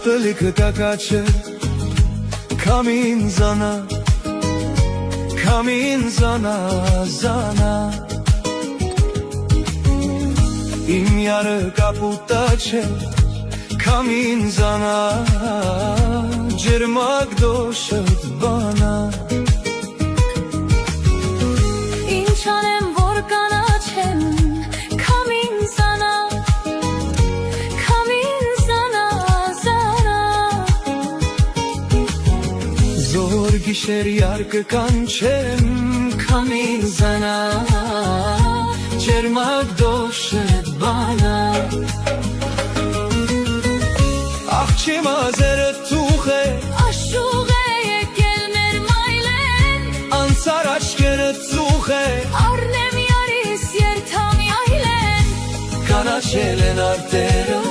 Ախտելիքը տակաչը Քամին զանա Քամին զանա զանա Իմ յարը կապուտա չէ Քամին զանա Ջերմակ դոշըտ բանա Ինչ անեմ որ կանաչեմ Քամին զանա Քամին զանա զանա Զոր գիշեր յարկը կանչեմ Քամին զանա Ջերմակ դոշըտ բանա Աղջի մազերը թուղ է Աշուղ է եկել մեր մայլեն Անցար աչքերը ծուղ է Առնեմ յարիս երթամ այլեն Կանաչել են արտերը